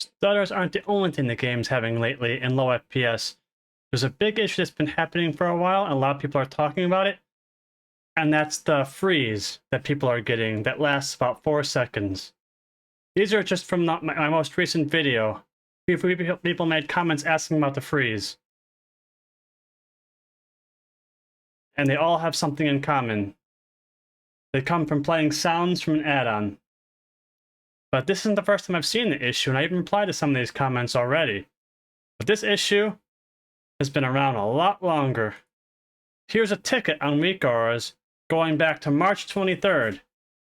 Stutters aren't the only thing the game's having lately in low FPS. There's a big issue that's been happening for a while, and a lot of people are talking about it. And that's the freeze that people are getting that lasts about 4 seconds. These are just from my most recent video. People made comments asking about the freeze. And they all have something in common. They come from playing sounds from an add-on. But this isn't the first time I've seen the issue, and I even replied to some of these comments already. But this issue has been around a lot longer. Here's a ticket on WoW going back to March 23rd.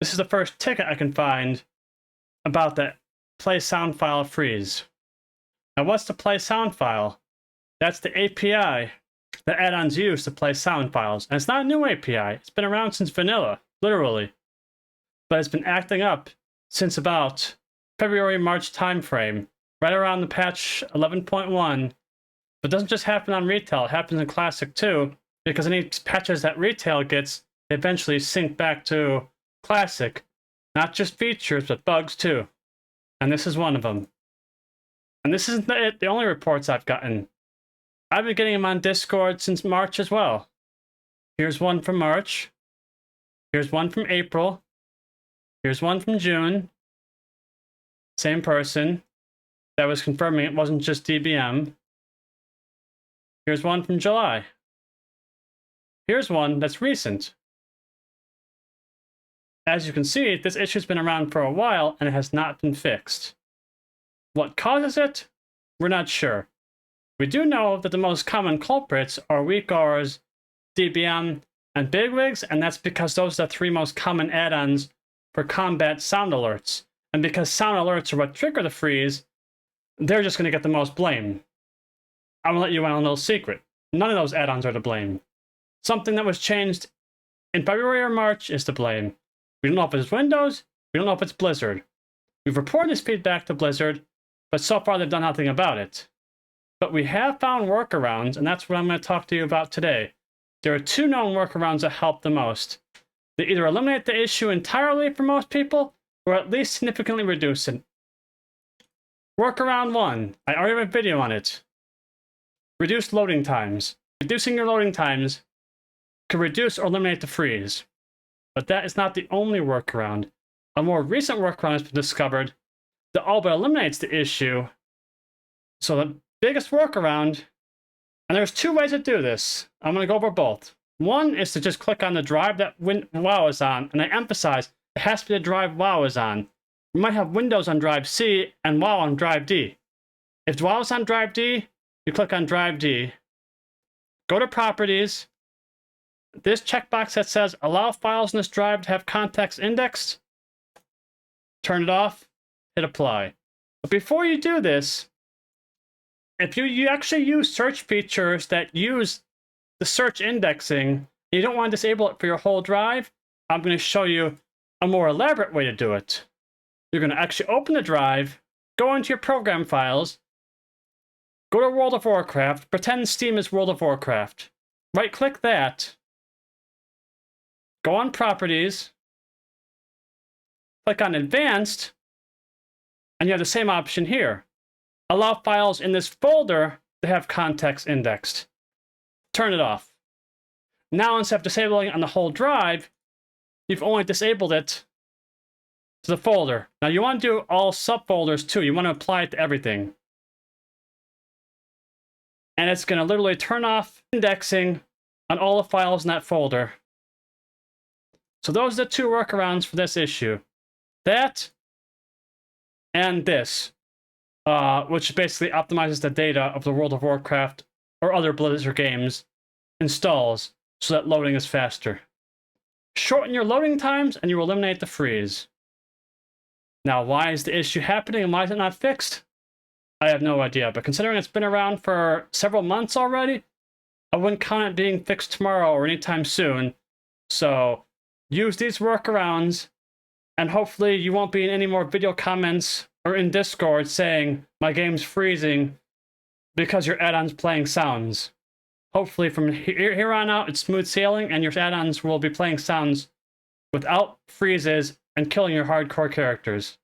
This is the first ticket I can find about the play sound file freeze. Now what's the play sound file? That's the API that add-ons use to play sound files. And it's not a new API. It's been around since vanilla, literally. But it's been acting up since about February-March timeframe, right around the patch 11.1. But it doesn't just happen on retail, it happens in Classic too, because any patches that retail gets eventually sync back to Classic. Not just features, but bugs too. And this is one of them. And this isn't the only reports I've gotten. I've been getting them on Discord since March as well. Here's one from March. Here's one from April. Here's one from June. Same person that was confirming it wasn't just DBM. Here's one from July. Here's one that's recent. As you can see, this issue's been around for a while and it has not been fixed. What causes it? We're not sure. We do know that the most common culprits are weak Rs, DBM, and bigwigs, and that's because those are the three most common add-ons for combat sound alerts. And because sound alerts are what trigger the freeze, they're just going to get the most blame. I'm going to let you in on a little secret. None of those add-ons are to blame. Something that was changed in February or March is to blame. We don't know if it's Windows, we don't know if it's Blizzard. We've reported this feedback to Blizzard, but so far they've done nothing about it. But we have found workarounds, and that's what I'm going to talk to you about today. There are two known workarounds that help the most. They either eliminate the issue entirely for most people, or at least significantly reduce it. Workaround 1. I already have a video on it. Reduce loading times. Reducing your loading times can reduce or eliminate the freeze. But that is not the only workaround. A more recent workaround has been discovered that all but eliminates the issue. So the biggest workaround, and there's two ways to do this. I'm going to go over both. One is to just click on the drive that WoW is on, and I emphasize, it has to be the drive WoW is on. You might have Windows on drive C and WoW on drive D. If WoW is on drive D, you click on drive D. Go to Properties. This checkbox that says, allow files in this drive to have context indexed. Turn it off, hit apply. But before you do this, if you actually use search features that use the search indexing, and you don't want to disable it for your whole drive, I'm going to show you a more elaborate way to do it. You're going to actually open the drive, go into your program files, go to World of Warcraft, pretend Steam is World of Warcraft. Right-click that, go on Properties, click on Advanced, and you have the same option here. Allow files in this folder to have context indexed. Turn it off. Now, instead of disabling it on the whole drive, you've only disabled it to the folder. Now, you want to do all subfolders too. You want to apply it to everything. And it's going to literally turn off indexing on all the files in that folder. So those are the two workarounds for this issue. That and this. Which basically optimizes the data of the World of Warcraft or other Blizzard games, installs so that loading is faster. Shorten your loading times and you will eliminate the freeze. Now, why is the issue happening and why is it not fixed? I have no idea, but considering it's been around for several months already, I wouldn't count it being fixed tomorrow or anytime soon. So, use these workarounds, and hopefully you won't be in any more video comments or in Discord saying, my game's freezing because your add-on's playing sounds. Hopefully from here on out, it's smooth sailing and your add-ons will be playing sounds without freezes and killing your hardcore characters.